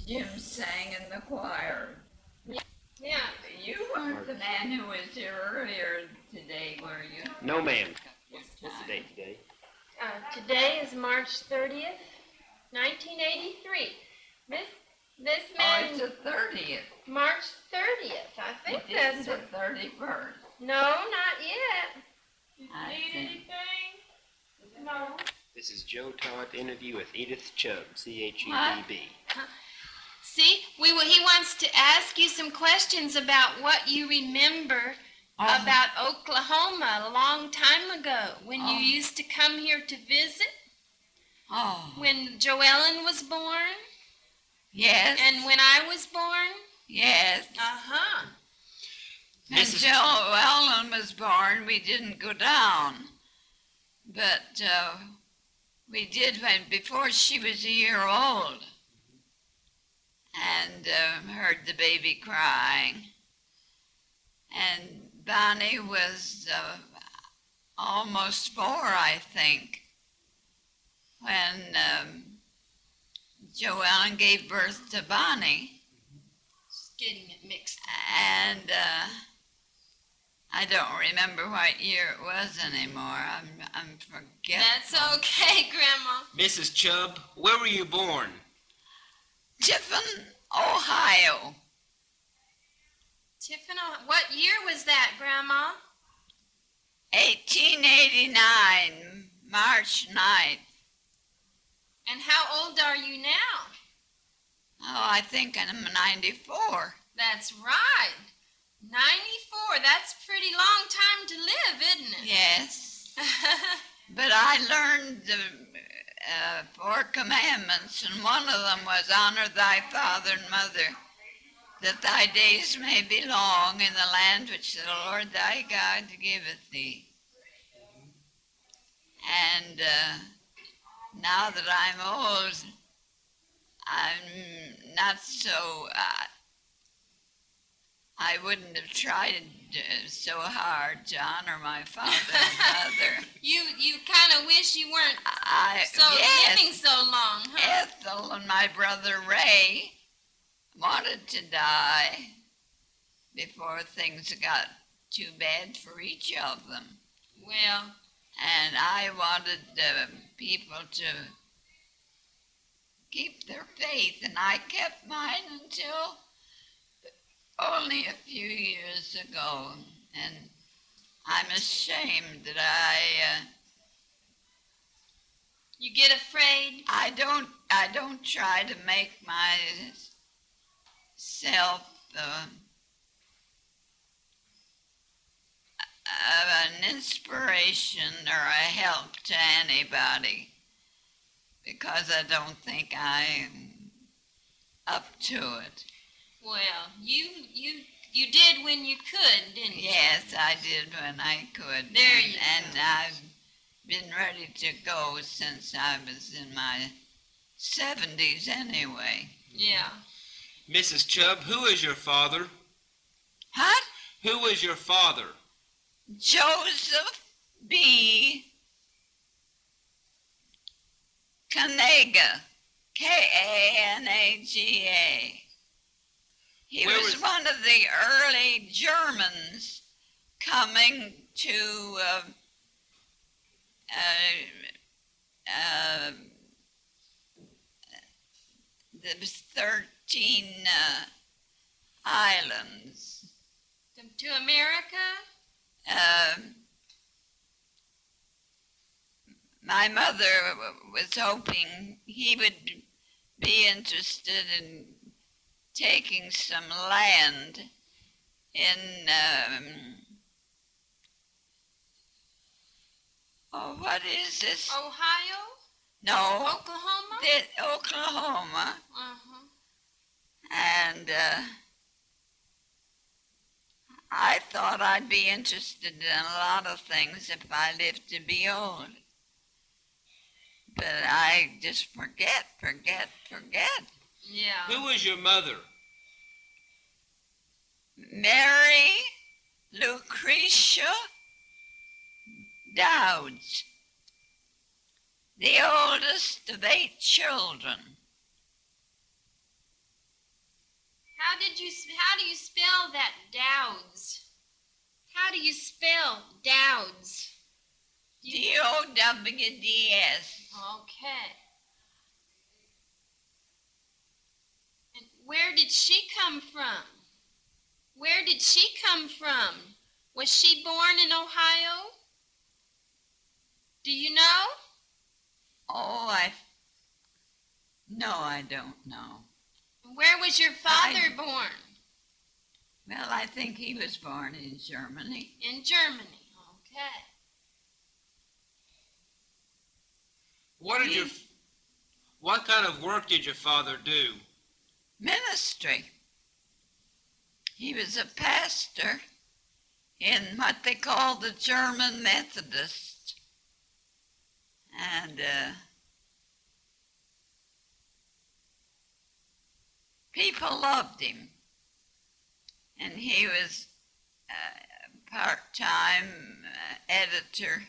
Jim sang in the choir. Yeah. You weren't the man who was here earlier today, were you? No, ma'am. What's the date today? Today is March 30th, 1983. This Oh, man, it's the 30th. March 30th. I think It that's isn't the 31st. No, not yet. I Need see. anything? No. This is Joe Todd interview with Edith Chubb, C-H-E-B-B. See, he wants to ask you some questions about what you remember about Oklahoma a long time ago when you used to come here to visit. When Joellen was born. Yes. And when I was born. Yes. Uh-huh. When Joellen was born, we didn't go down. But we did before she was a year old. And heard the baby crying. And Bonnie was almost 4, I think, when Joellen gave birth to Bonnie. Just getting it mixed. And I don't remember what year it was anymore. I'm forgetting. That's okay, Grandma. Mrs. Chubb, where were you born? Tiffin, Ohio. Tiffin, what year was that, Grandma? 1889, March 9th. And how old are you now? Oh, I think I'm 94. That's right. 94. That's a pretty long time to live, isn't it? Yes. But I learned the 4 commandments, and one of them was honor thy father and mother, that thy days may be long in the land which the Lord thy God giveth thee. And now that I'm old, I'm not so, I wouldn't have tried so hard to honor my father and mother. You kind of wish you weren't living so long, huh? Ethel and my brother Ray wanted to die before things got too bad for each of them. Well. And I wanted people to keep their faith, and I kept mine until only a few years ago. And I'm ashamed that You get afraid? I don't try to make myself an inspiration or a help to anybody, because I don't think I'm up to it. Well, you did when you could, didn't you? Yes, I did when I could. There you and go. I've been ready to go since I was in my 70s anyway. Yeah. Mrs. Chubb, who is your father? What? Who was your father? Joseph B. Kanaga, K-A-N-A-G-A. He Where was was- one of the early Germans coming to the 13 islands. To America? My mother was hoping he would be interested in taking some land in, what is this? Ohio? No, Oklahoma? Oklahoma. Uh-huh. And I thought I'd be interested in a lot of things if I lived to be old. But I just forget. Yeah. Who was your mother? Mary Lucretia Dowds, the oldest of 8 children. how do you spell that, Dowds? How do you spell Dowds? Dowds. Okay. And where did she come from? Where did she come from? Was she born in Ohio? Do you know? Oh, no, I don't know. Where was your father born? Well, I think he was born in Germany. In Germany. Okay. What kind of work did your father do? Ministry. He was a pastor in what they call the German Methodist. And people loved him. And he was a part-time editor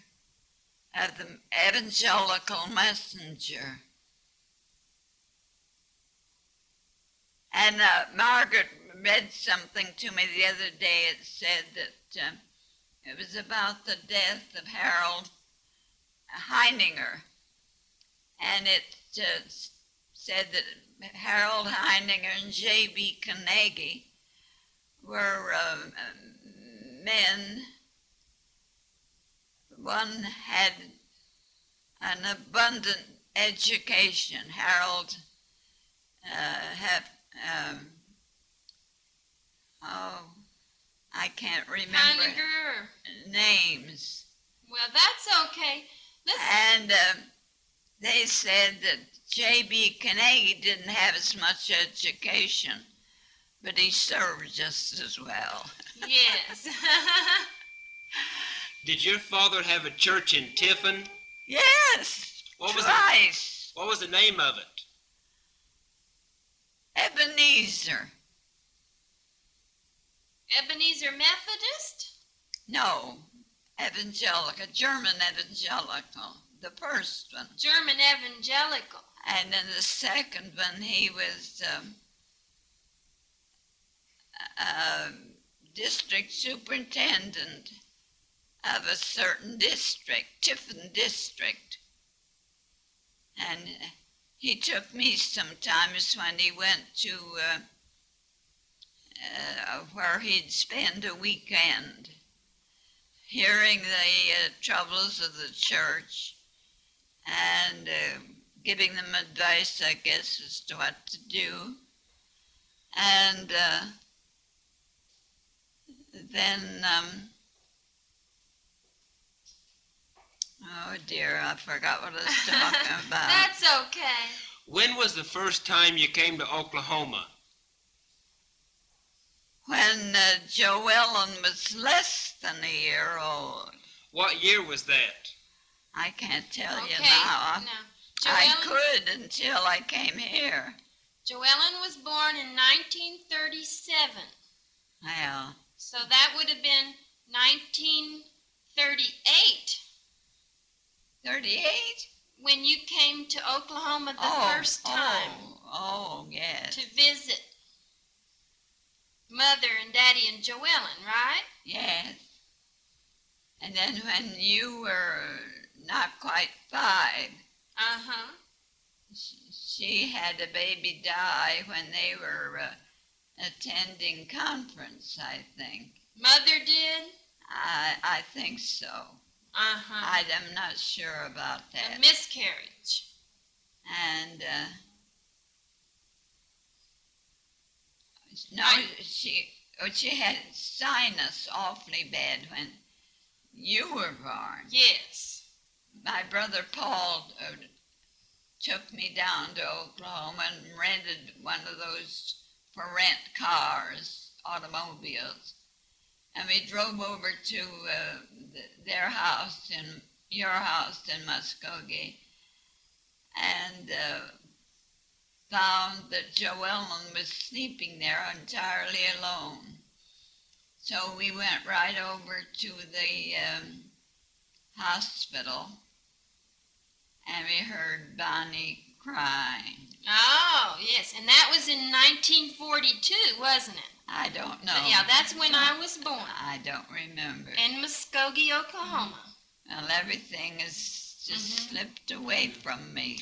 of the Evangelical Messenger. And Margaret read something to me the other day. It said that it was about the death of Harold Heininger. And it said that Harold Heininger and J.B. Carnegie were men. One had an abundant education. Harold I can't remember Heininger. names. Well, that's okay. And they said that J.B. Carnegie didn't have as much education, but he served just as well. Yes. Did your father have a church in Tiffin? Yes, twice. What was the name of it? Ebenezer. Ebenezer Methodist? No, evangelical, German evangelical, the first one. German Evangelical. And then the second one, he was district superintendent of a certain district, Tiffin district. And he took me sometimes when he went to where he'd spend a weekend, hearing the troubles of the church and giving them advice, I guess, as to what to do. And then, oh dear, I forgot what I was talking about. That's okay. When was the first time you came to Oklahoma? When Joellen was less than a year old. What year was that? I can't tell you Okay, now. now, I Joellen, could until I came here. Joellen was born in 1937. Well, So that would have been 1938 38? when you came to Oklahoma the first time Oh, yes. to visit Mother and Daddy and Joellen, right? Yes. And then when you were not quite 5, Uh-huh. she had a baby die when they were attending conference, I think. Mother did? I think so. Uh-huh. I'm not sure about A that. miscarriage. And no, she had sinus awfully bad when you were born. Yes. My brother Paul took me down to Oklahoma and rented one of those for rent cars, automobiles. And we drove over to their house, your house in Muskogee, and found that Joellen was sleeping there entirely alone. So we went right over to the hospital, and we heard Bonnie crying. Oh, yes, and that was in 1942, wasn't it? I don't know. Yeah, that's when I was born, I don't remember. in Muskogee, Oklahoma. Well, everything has just slipped away from me.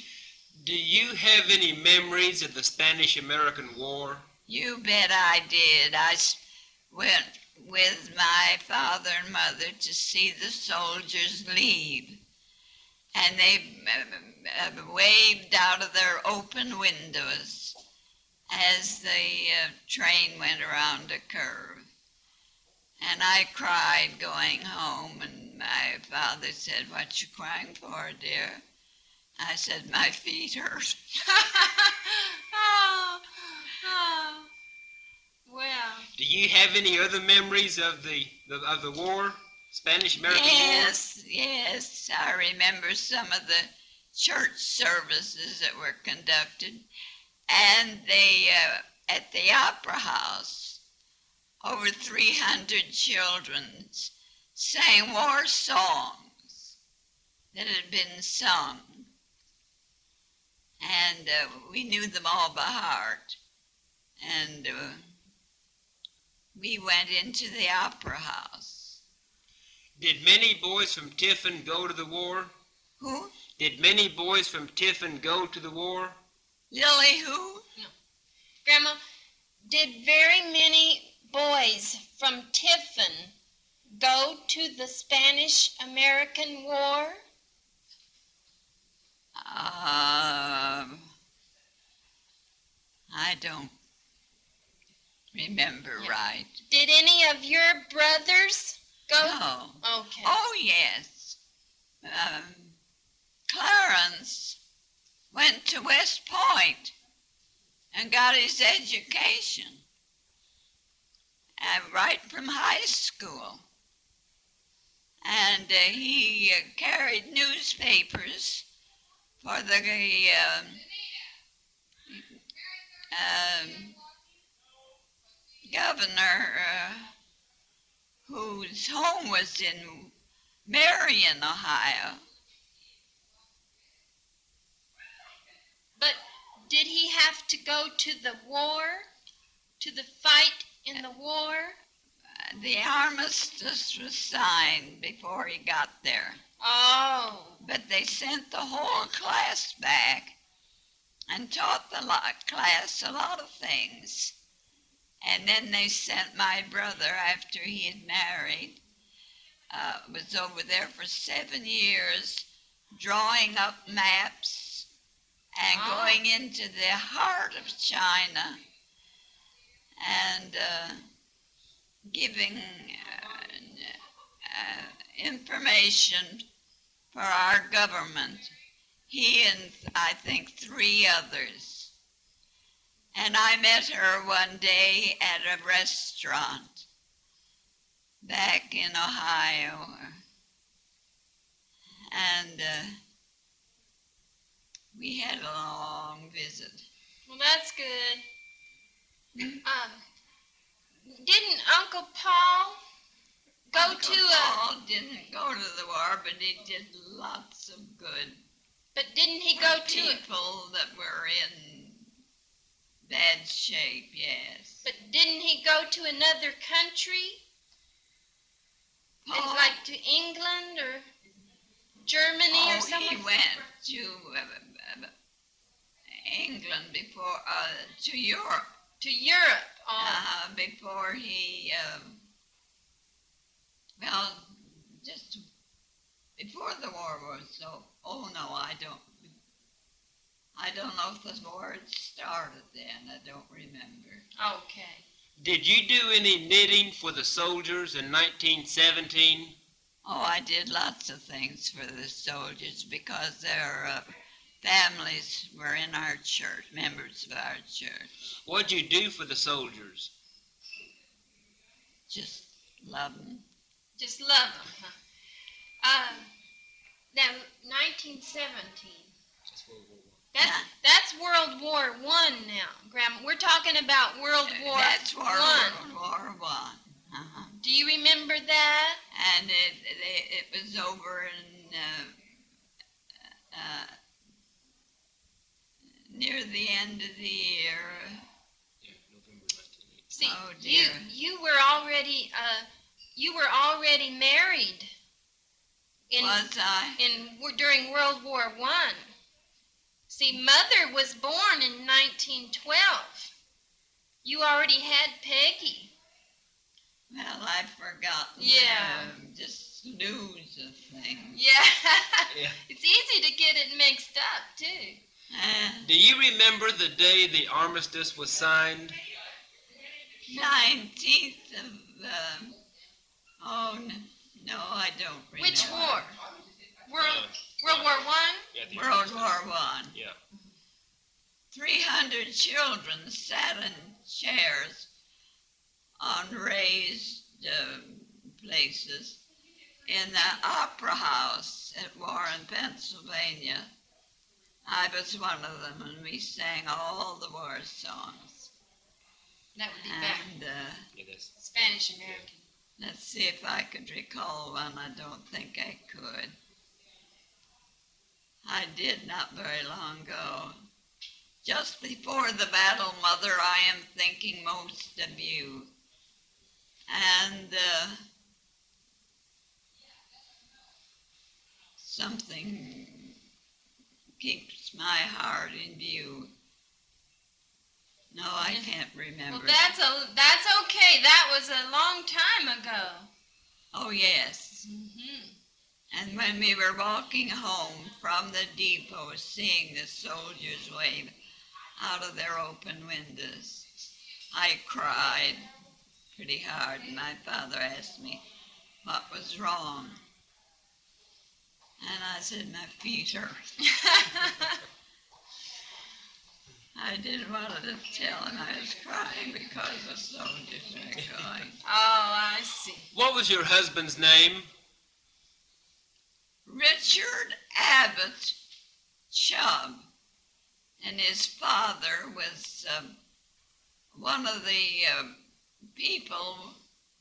Do you have any memories of the Spanish-American War? You bet I did. Went with my father and mother to see the soldiers leave. And they waved out of their open windows as the train went around a curve. And I cried going home, and my father said, "What you crying for, dear?" I said, "My feet hurt." Oh, well. Do you have any other memories of the war, Spanish-American War? Yes, I remember some of the church services that were conducted. And they, at the Opera House, over 300 children sang war songs that had been sung. And we knew them all by heart. And we went into the Opera House. Did many boys from Tiffin go to the war? Who? Did many boys from Tiffin go to the war? Lily who? No. Grandma, did very many boys from Tiffin go to the Spanish-American War? I don't remember right. Did any of your brothers go? No. Okay. Oh, yes. Clarence went to West Point and got his education right from high school. And he carried newspapers for the governor whose home was in Marion, Ohio. But did he have to go to the war? To the fight in the war? The armistice was signed before he got there. Oh. But they sent the whole class back and taught the class a lot of things. And then they sent my brother, after he had married, was over there for 7 years, drawing up maps and going into the heart of China and giving information for our government. He and I think 3 others. And I met her one day at a restaurant back in Ohio. And we had a long visit. Well, that's good. Didn't Uncle Paul go Uncle to Paul didn't go to the war, but he did lots of good. But didn't he go for to? people that were in bad shape? Yes. But didn't he go to another country? Paul, Like to England or Germany or something? he went to England before, to Europe. To Europe. Oh. Before he, just before the war was so. Oh no, I don't know if the war had started then. I don't remember. Okay. Did you do any knitting for the soldiers in 1917? Oh, I did lots of things for the soldiers because their families were in our church, members of our church. What'd you do for the soldiers? Just love them. Just love them, huh? Now, 1917. That's World War I now, Grandma. We're talking about World War That's World I. War I. Do you remember that? And it was over in near the end of the year. Yeah, November 1980. See, Oh, dear. you were already married Was I? during World War I. See, Mother was born in 1912. You already had Peggy. Well, I've forgotten. Yeah. Just lose a thing. Yeah. Yeah. It's easy to get it mixed up, too. Do you remember the day the armistice was signed? 19th of, no, I don't remember. Which war? World Uh, War I? Yeah, the World armistice. War One. Yeah. 300 children sat in chairs on raised places in the Opera House at Warren, Pennsylvania. I was one of them, and we sang all the war songs. That would be better. And It is. Spanish American. let's see if I could recall one. I don't think I could. I did not very long ago. Just before the battle, Mother, I am thinking most of you. And something keeps my heart in view. No, I can't remember. Well, that's okay. That was a long time ago. Oh, yes. Mm-hmm. And when we were walking home from the depot, seeing the soldiers wave out of their open windows, I cried pretty hard, and my father asked me what was wrong. And I said, my feet hurt. I didn't want to tell him I was crying because the soldiers were going. Oh, I see. What was your husband's name? Richard Abbott Chubb, and his father was one of the people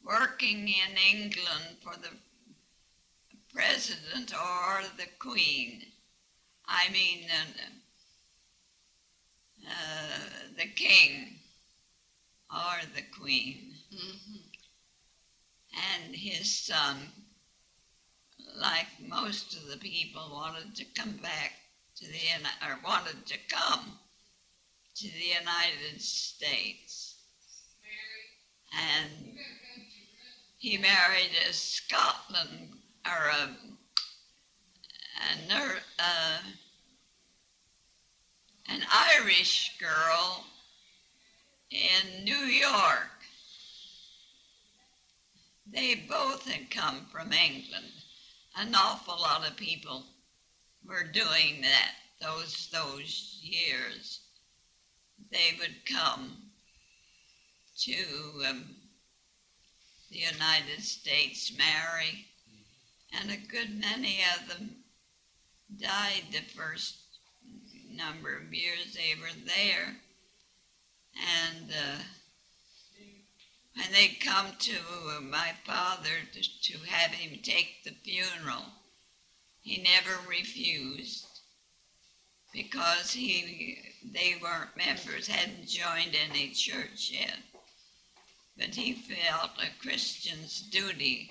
working in England for the president or the queen. I mean, the king or the queen. Mm-hmm. And his son, like most of the people, wanted to come back to wanted to come to the United States. And he married a Scotland or an Irish girl in New York. They both had come from England. An awful lot of people were doing that those years. They would come to the United States, marry, and a good many of them died the first number of years they were there. And when they come to my father to have him take the funeral, he never refused, because they weren't members, hadn't joined any church yet. But he felt a Christian's duty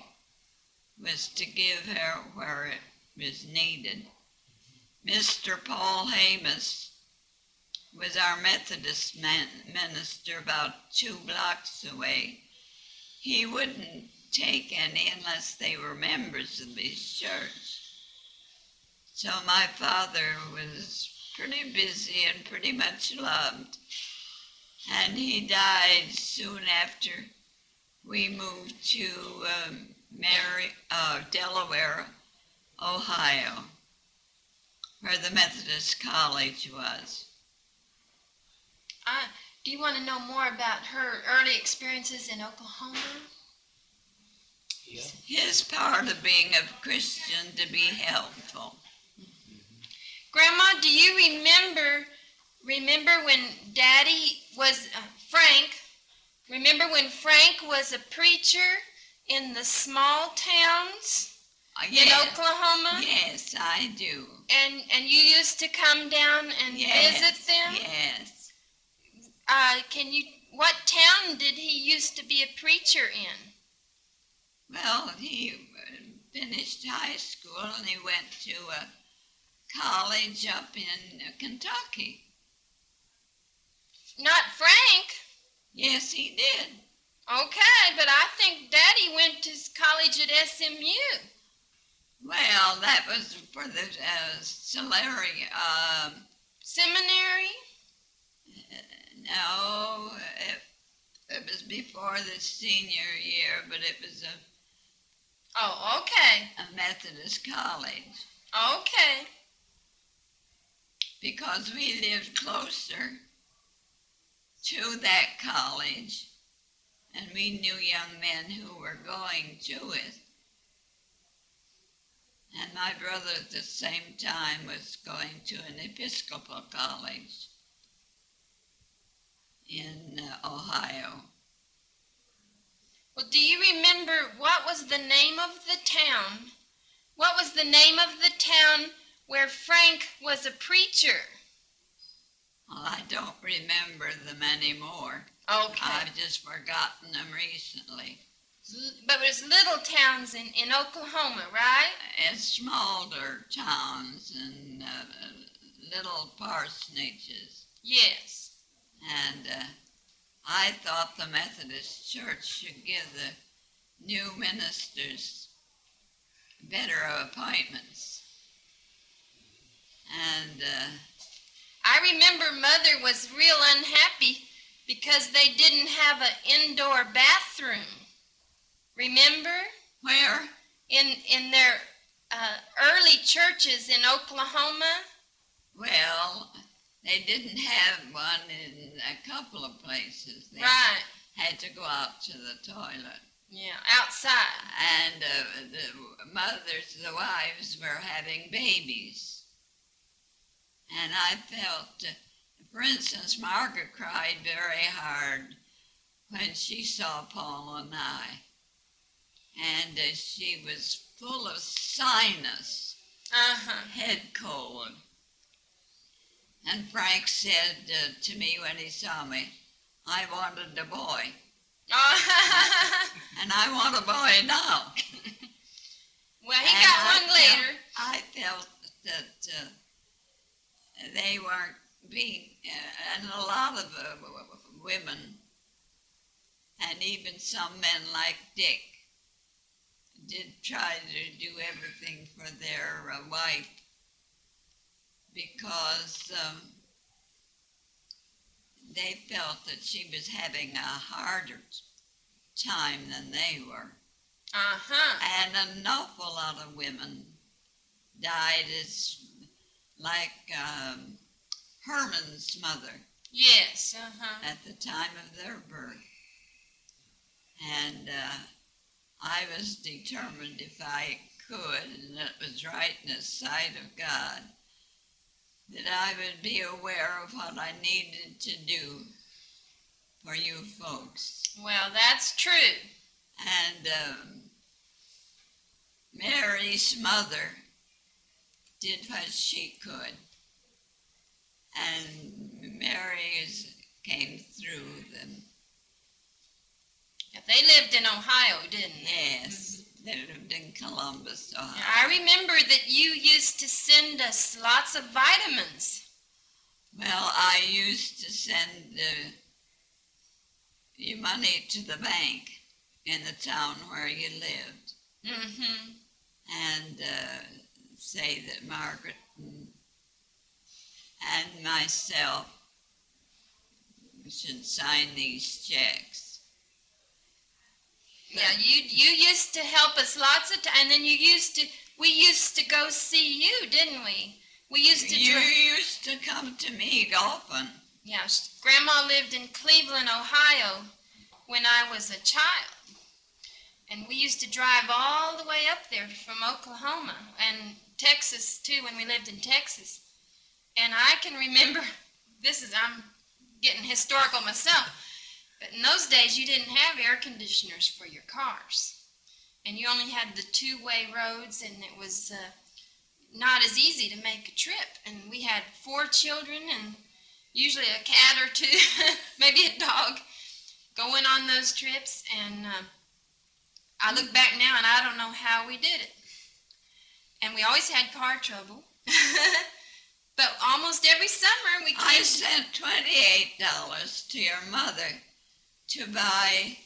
was to give her where it was needed. Mr. Paul Hamus was our Methodist minister about 2 blocks away. He wouldn't take any unless they were members of his church. So my father was pretty busy and pretty much loved. And he died soon after we moved to Delaware, Ohio, where the Methodist College was. Do you want to know more about her early experiences in Oklahoma? Yeah. His part of being a Christian to be helpful. Grandma, do you remember when Daddy was Frank? Remember when Frank was a preacher in the small towns? in Oklahoma? Yes, I do. And you used to come down and visit them? Yes. What town did he used to be a preacher in? Well, he finished high school and he went to a college up in Kentucky. Not Frank. Yes, he did. Okay, but I think Daddy went to college at SMU. Well, that was for the salary. Seminary? No, it was before the senior year, but it was Oh, okay. a Methodist college Okay. because we lived closer to that college and we knew young men who were going to it. And my brother at the same time was going to an Episcopal college in Ohio. Well, do you remember what was the name of the town? What was the name of the town where Frank was a preacher? Well, I don't remember them anymore. Okay. I've just forgotten them recently. But it was little towns in Oklahoma, right? And smaller towns and little parsonages. Yes. And I thought the Methodist Church should give the new ministers better appointments. And I remember Mother was real unhappy because they didn't have an indoor bathroom. Remember? where? In their early churches in Oklahoma? Well, they didn't have one in a couple of places. They Right. had to go out to the toilet. Yeah, outside. And the mothers, the wives, were having babies. And I felt, for instance, Margaret cried very hard when she saw Paul and I. And she was full of sinus, Uh-huh. head cold. And Frank said to me when he saw me, I wanted a boy. And I want a boy now. Well, he And got one later. I felt that they weren't being, and a lot of women, and even some men like Dick, did try to do everything for their wife because they felt that she was having a harder time than they were. Uh-huh. And an awful lot of women died as like Herman's mother Yes. Uh-huh. at the time of their birth. And I was determined if I could, and it was right in the sight of God, that I would be aware of what I needed to do for you folks. Well, that's true. And Mary's mother did what she could. And Mary came through them. They lived in Ohio, didn't they? Yes, they lived in Columbus, Ohio. I remember that you used to send us lots of vitamins. Well, I used to send you money to the bank in the town where you lived. Mm-hmm. And say that Margaret and myself should sign these checks. Yeah, you used to help us lots of times, and then we used to go see you, didn't we? We used to You used to come to me often. Yeah, Grandma lived in Cleveland, Ohio when I was a child. And we used to drive all the way up there from Oklahoma and Texas too when we lived in Texas. And I can remember, I'm getting historical myself, but in those days you didn't have air conditioners for your cars. and you only had the two-way roads, and it was not as easy to make a trip. And we had 4 children and usually a cat or 2, maybe a dog, going on those trips. And I look back now and I don't know how we did it. And we always had car trouble. But almost every summer we came. I sent $28 to your mother to buy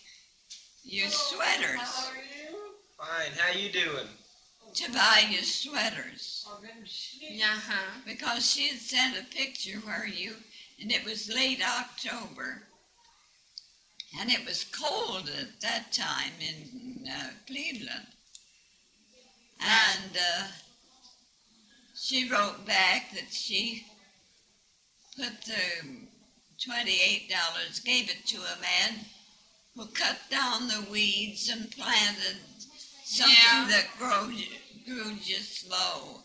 you sweaters. How are you? Fine. How you doing? To buy you sweaters. Uh-huh. Because she had sent a picture where you, and it was late October, and it was cold at that time in Cleveland. And she wrote back that she put the $28, gave it to a man who cut down the weeds and planted something that grew just slow,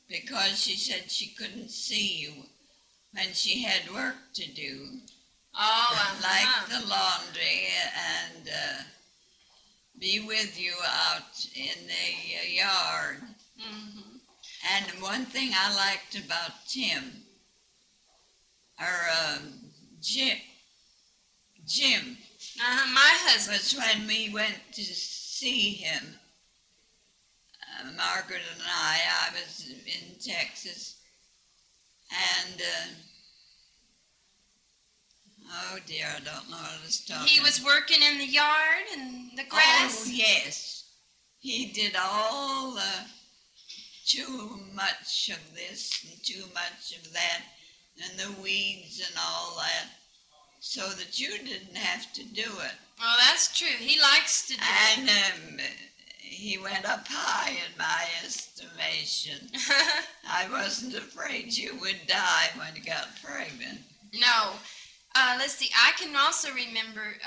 because she said she couldn't see you when she had work to do, Oh, like the laundry and be with you out in the yard. Mm-hmm. And one thing I liked about Tim, or Jim, My husband. was when we went to see him. Margaret and I was in Texas, and oh dear, I don't know what I was talking. He was working in the yard and the grass. Oh yes, he did all the too much of this and too much of that, and the weeds and all that, so that you didn't have to do it. Well, that's true. He likes to do And he went up high in my estimation. it. I wasn't afraid you would die when you got pregnant. No. Let's see. I can also remember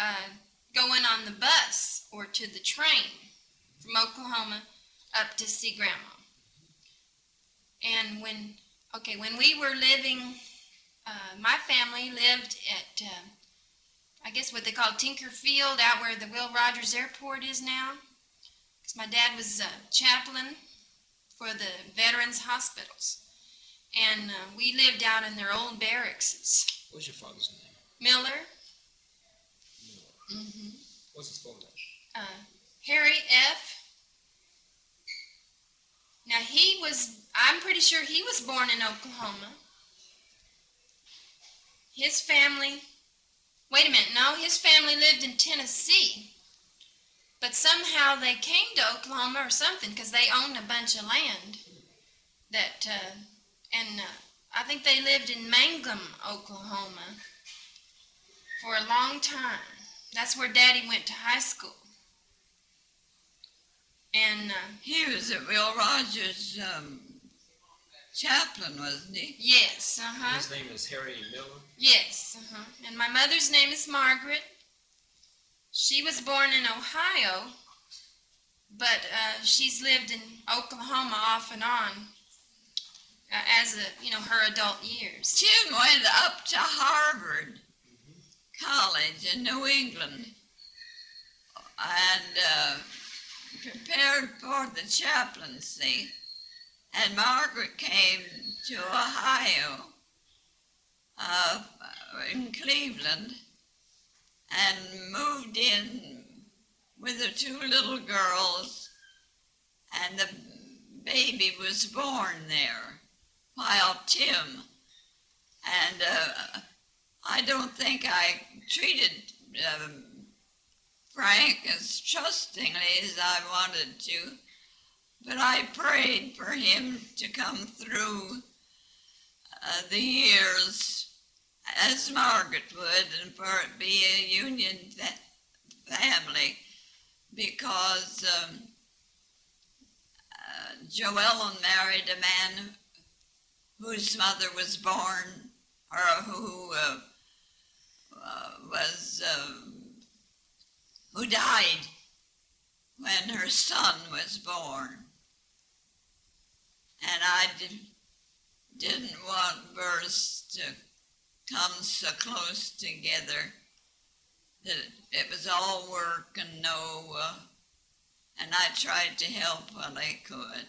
going on the bus or to the train from Oklahoma up to see Grandma. And when we were living, my family lived at, I guess what they call Tinkerfield, out where the Will Rogers Airport is now. Because my dad was chaplain for the veterans hospitals. And we lived out in their old barracks. What's your father's name? Miller. Miller. Mm-hmm. What's his full name? Harry F. Now I'm pretty sure he was born in Oklahoma. His family, wait a minute, no, his family lived in Tennessee. But somehow they came to Oklahoma or something because they owned a bunch of land. I think they lived in Mangum, Oklahoma for a long time. That's where Daddy went to high school. And He was at Will Rogers' chaplain, wasn't he? yes, His name is Harry Miller. yes, And my mother's name is Margaret. She was born in Ohio, but she's lived in Oklahoma off and on as her adult years. Tim went up to Harvard College in New England and prepared for the chaplaincy. And Margaret came to Ohio, in Cleveland, and moved in with her 2 little girls, and the baby was born there while Tim, and I don't think I treated Frank as trustingly as I wanted to, but I prayed for him to come through the years as Margaret would, and for it be a union family, because Joellen married a man whose mother was born, or who died when her son was born. And I didn't want births to come so close together that it was all work and no and I tried to help what I could.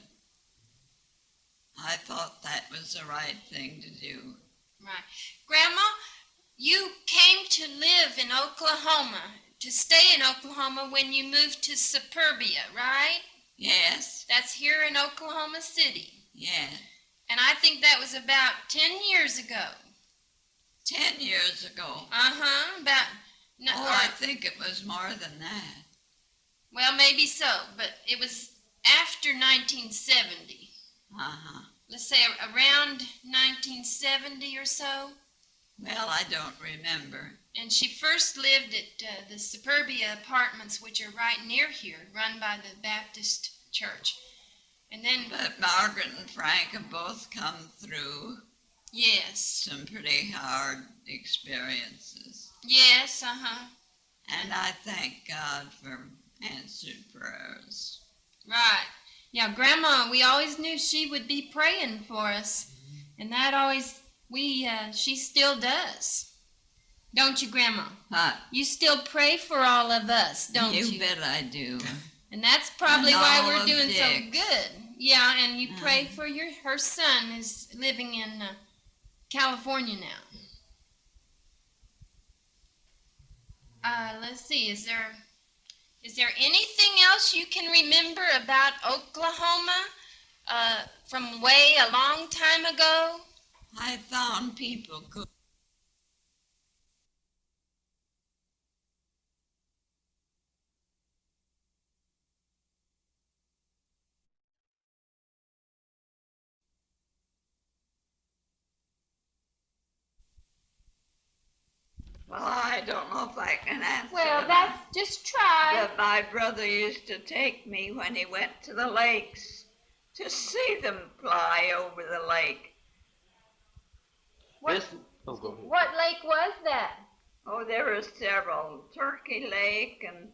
I thought that was the right thing to do. Right. Grandma, you came to live in Oklahoma, to stay in Oklahoma when you moved to Superbia, right? Yes, That's here in Oklahoma City. yes. And I think that was about 10 years ago. 10 years ago. Uh-huh. About, no, Oh, I think it was more than that. well, maybe so, but it was after 1970. Uh-huh. Let's say around 1970 or so. Well, I don't remember. And she first lived at the Superbia apartments, which are right near here, run by the Baptist church. And then, But Margaret and Frank have both come through yes, some pretty hard experiences. yes, uh-huh, And I thank God for answered prayers. right. Yeah, Grandma, we always knew she would be praying for us. And that always, she still does. Don't you, Grandma? But You still pray for all of us, don't you? you bet I do. And that's probably And why all we're of doing so Dick's. good. Yeah, and you pray for her son is living in California now. Let's see, is there anything else you can remember about Oklahoma from way a long time ago? I found people could. Well, I don't know if I can answer Well, that. just try. But my brother used to take me when he went to the lakes to see them fly over the lake. This, oh, go ahead. What lake was that? Oh, there were several. Turkey Lake and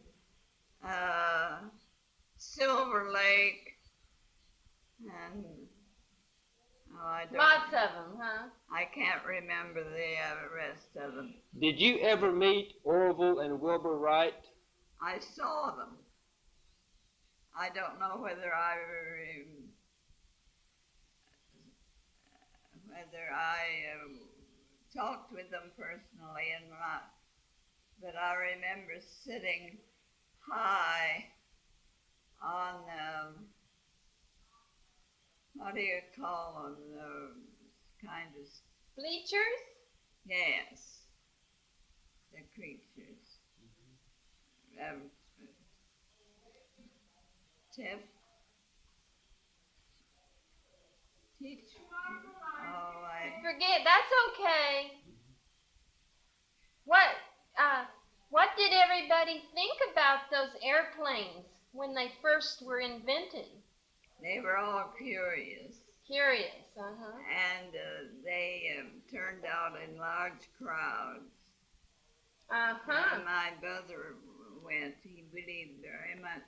Silver Lake and I don't. Lots of them, huh? I can't remember the rest of them. Did you ever meet Orville and Wilbur Wright? I saw them. I don't know whether I talked with them personally and not, but I remember sitting high on what do you call them? Kind of Bleachers? yes, the creatures. Tiff. Teach. Oh, Forget, that's okay. What did everybody think about those airplanes when they first were invented? They were all curious, Curious, uh-huh. and they turned out in large crowds. Uh-huh. When my brother went, he believed very much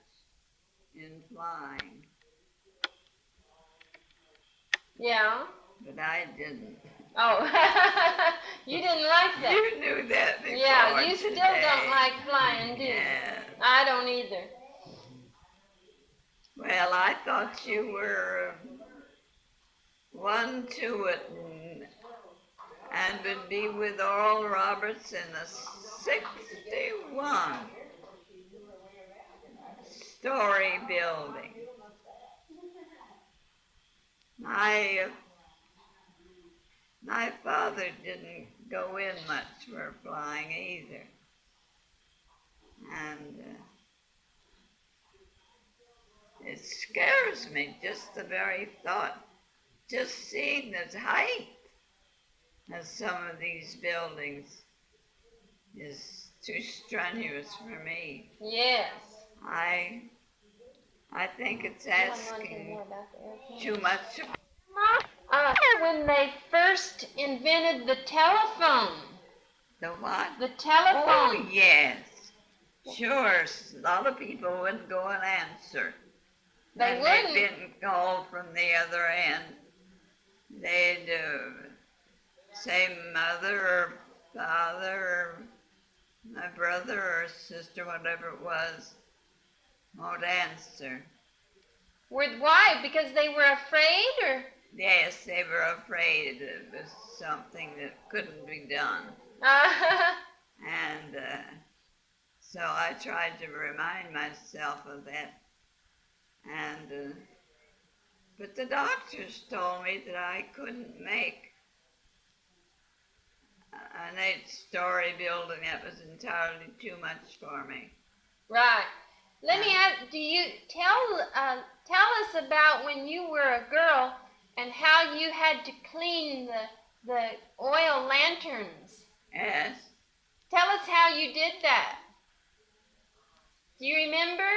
in flying, Yeah. but I didn't. Oh, you didn't like that. You knew that before Yeah, you still today. don't like flying, do you? Yeah. I don't either. Well, I thought you were one to it and would be with Oral Roberts in the 61 story building. My father didn't go in much for flying either. And it scares me, just the very thought, just seeing the height of some of these buildings is too strenuous for me. Yes. I think it's You want to know anything asking more about the airplane? too much. When they first invented the telephone. The what? The Oh, telephone. yes. Sure, a lot of people wouldn't go and answer. They When they'd wouldn't. been called from the other end, they'd say mother or father or my brother or sister, whatever it was. won't answer. Why? Because they were afraid, or? Yes, they were afraid it was something that couldn't be done. And so I tried to remind myself of that. And but the doctors told me that I couldn't make an 8-story building. That was entirely too much for me. Right. Let me ask, do you tell us about when you were a girl and how you had to clean the oil lanterns? Yes, Tell us how you did that. Do you remember?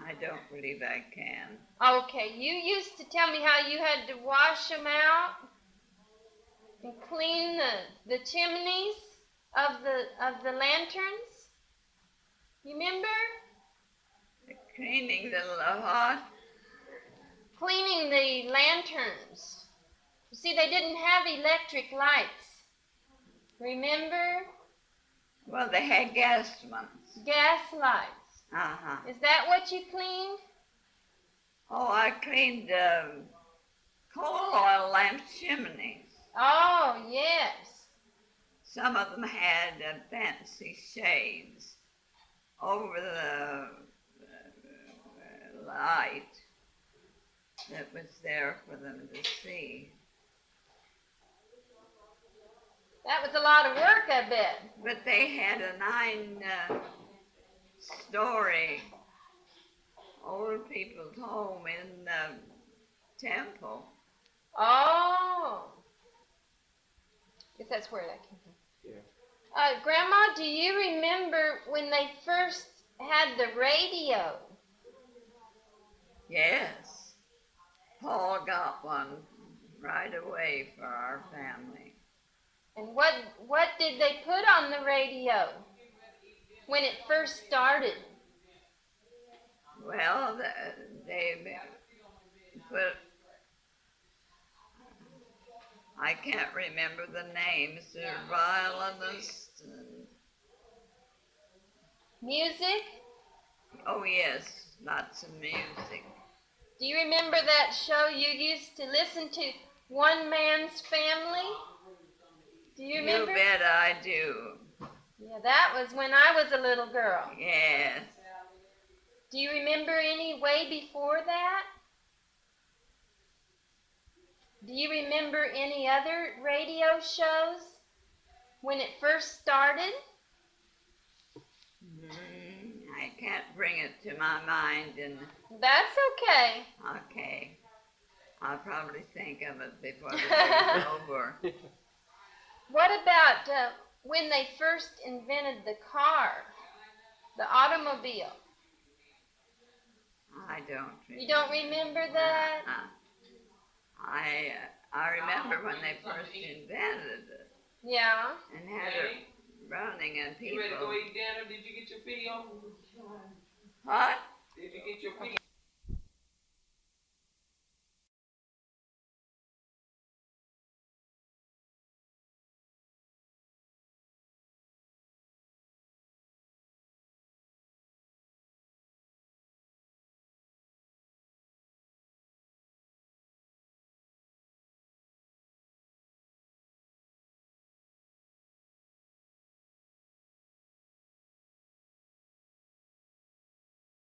I don't believe I can. Okay, you used to tell me how you had to wash them out and clean the chimneys of the lanterns. You remember? Cleaning the what? Cleaning the lanterns. You see, they didn't have electric lights. Remember? Well, they had gas ones. Gas lights. Uh-huh. Is that what you cleaned? Oh, I cleaned coal oil lamp chimneys. Oh, yes. Some of them had fancy shades over the light that was there for them to see. That was a lot of work, I bet. But they had a 9-story old people's home in the temple. Oh. Guess that's where that came from. Yeah. Grandma, do you remember when they first had the radio? Yes. Paul got one right away for our family. And what did they put on the radio when it first started? Well, they put, I can't remember the names, they're violinists and, Music? oh yes, lots of music. Do you remember that show you used to listen to, One Man's Family? Do you remember? You bet I do. Yeah, that was when I was a little girl. Yes. Do you remember any way before that? Do you remember any other radio shows when it first started? I can't bring it to my mind, and That's okay. okay, I'll probably think of it before the day's over. What about when they first invented the car, the automobile? I don't remember. You don't remember that? I remember when they first invented it Yeah. and had it running and people. You ready to go eat dinner? Did you get your video? What? Did you get your video?